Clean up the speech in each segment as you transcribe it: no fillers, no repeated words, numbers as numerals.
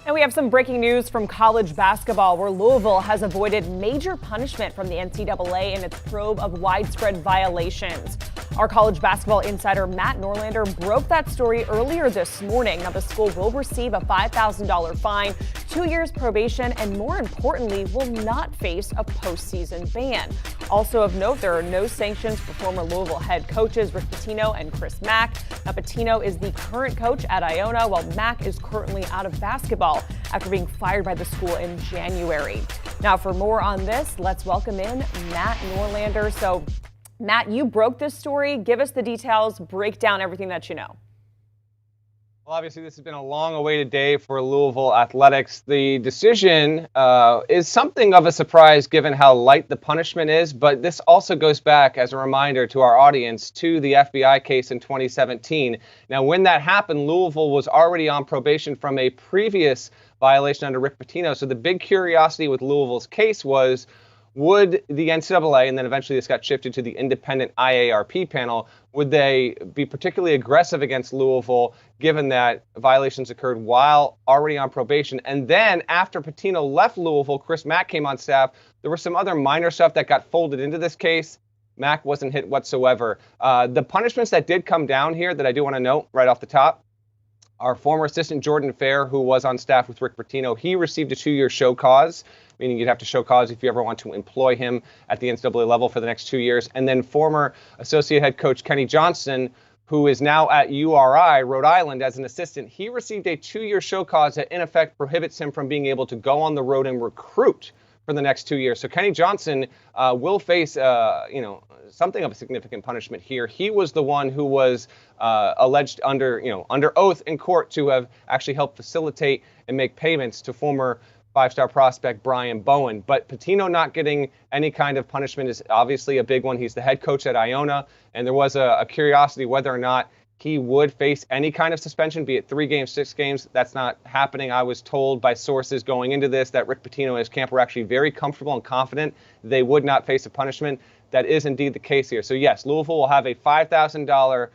And we have some breaking news from college basketball, where Louisville has avoided major punishment from the NCAA in its probe of widespread violations. Our college basketball insider Matt Norlander broke that story earlier this morning. Now, the school will receive a $5,000 fine, 2 years probation, and more importantly, will not face a postseason ban. Also of note, there are no sanctions for former Louisville head coaches Rick Pitino and Chris Mack. Now, Pitino is the current coach at Iona, while Mack is currently out of basketball after being fired by the school in January. Now, for more on this, let's welcome in Matt Norlander. So, Matt, you broke this story. Give us the details, break down everything that you know. Well, obviously, this has been a long-awaited day for Louisville athletics. The decision is something of a surprise given how light the punishment is, but this also goes back, as a reminder to our audience, to the FBI case in 2017. Now, when that happened, Louisville was already on probation from a previous violation under Rick Pitino. So the big curiosity with Louisville's case was, would the NCAA, and then eventually this got shifted to the independent IARP panel, would they be particularly aggressive against Louisville given that violations occurred while already on probation? And then after Pitino left Louisville, Chris Mack came on staff. There was some other minor stuff that got folded into this case. Mack wasn't hit whatsoever. The punishments that did come down here that I do want to note right off the top, our former assistant Jordan Fair, who was on staff with Rick Pitino, he received a 2-year show cause, meaning you'd have to show cause if you ever want to employ him at the NCAA level for the next 2 years. And then former associate head coach Kenny Johnson, who is now at URI, Rhode Island, as an assistant, he received a 2-year show cause that in effect prohibits him from being able to go on the road and recruit for the next 2 years. So Kenny Johnson will face, something of a significant punishment here. He was the one who was alleged under oath in court to have actually helped facilitate and make payments to former five-star prospect Brian Bowen. But Pitino not getting any kind of punishment is obviously a big one. He's the head coach at Iona, and there was a curiosity whether or not he would face any kind of suspension, be it 3 games, 6 games. That's not happening. I was told by sources going into this that Rick Pitino and his camp were actually very comfortable and confident they would not face a punishment. That is indeed the case here. So yes, Louisville will have a $5,000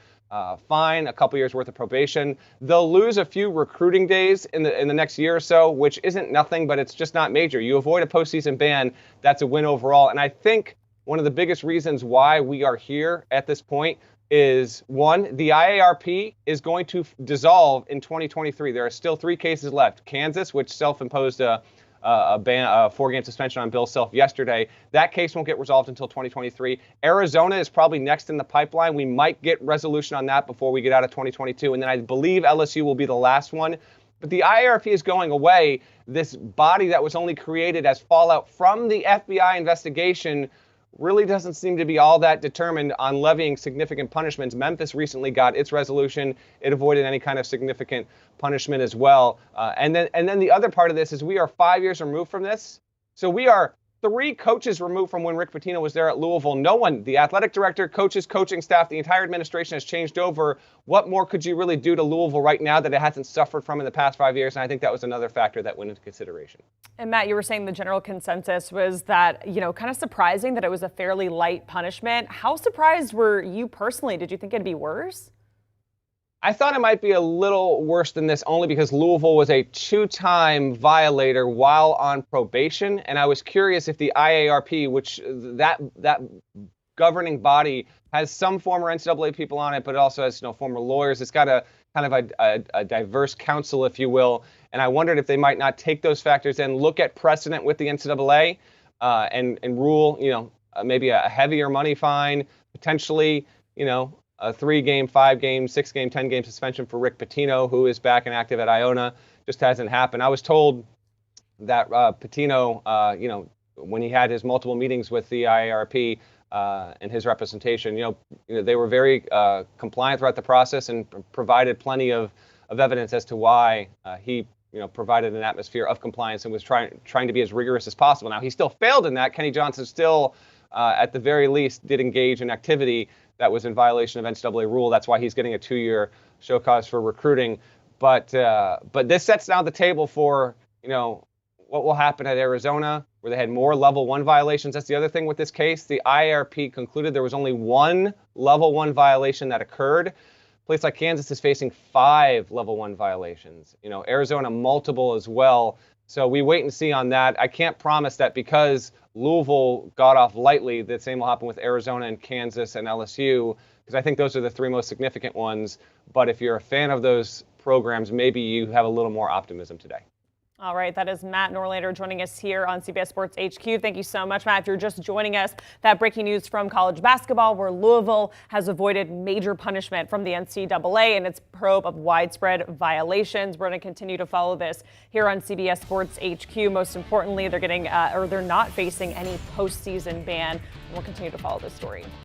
fine, a couple years worth of probation. They'll lose a few recruiting days in the next year or so, which isn't nothing, but it's just not major. You avoid a postseason ban, that's a win overall. And I think one of the biggest reasons why we are here at this point is, one, the IARP is going to dissolve in 2023. There are still 3 cases left. Kansas, which self-imposed a 4-game suspension on Bill Self yesterday. That case won't get resolved until 2023. Arizona is probably next in the pipeline. We might get resolution on that before we get out of 2022. And then I believe LSU will be the last one. But the IARP is going away. This body that was only created as fallout from the FBI investigation really doesn't seem to be all that determined on levying significant punishments. Memphis recently got its resolution. It avoided any kind of significant punishment as well. And then the other part of this is we are 5 years removed from this. So we are 3 coaches removed from when Rick Pitino was there at Louisville. No one, the athletic director, coaches, coaching staff, the entire administration has changed over. What more could you really do to Louisville right now that it hasn't suffered from in the past 5 years? And I think that was another factor that went into consideration. And Matt, you were saying the general consensus was that, kind of surprising that it was a fairly light punishment. How surprised were you personally? Did you think it'd be worse? I thought it might be a little worse than this, only because Louisville was a 2-time violator while on probation. And I was curious if the IARP, which that governing body has some former NCAA people on it, but it also has former lawyers. It's got a kind of a diverse council, if you will. And I wondered if they might not take those factors and look at precedent with the NCAA and rule, maybe a heavier money fine, potentially, a 3-game, 5-game, 6-game, 10-game suspension for Rick Pitino, who is back and active at Iona. Just hasn't happened. I was told that Pitino, when he had his multiple meetings with the IARP and his representation, they were very compliant throughout the process and provided plenty of evidence as to why he provided an atmosphere of compliance and was trying to be as rigorous as possible. Now, he still failed in that. Kenny Johnson still, at the very least, did engage in activity that was in violation of NCAA rule. That's why he's getting a 2-year show cause for recruiting. But this sets down the table for, what will happen at Arizona, where they had more level 1 violations. That's the other thing with this case. The IARP concluded there was only 1 level 1 violation that occurred. place like Kansas is facing 5 level 1 violations. Arizona multiple as well. So we wait and see on that. I can't promise that because Louisville got off lightly, the same will happen with Arizona and Kansas and LSU, because I think those are the 3 most significant ones. But if you're a fan of those programs, maybe you have a little more optimism today. All right, that is Matt Norlander joining us here on CBS Sports HQ. Thank you so much, Matt. If you're just joining us, that breaking news from college basketball, where Louisville has avoided major punishment from the NCAA in its probe of widespread violations. We're going to continue to follow this here on CBS Sports HQ. Most importantly, they're not facing any postseason ban. And we'll continue to follow this story.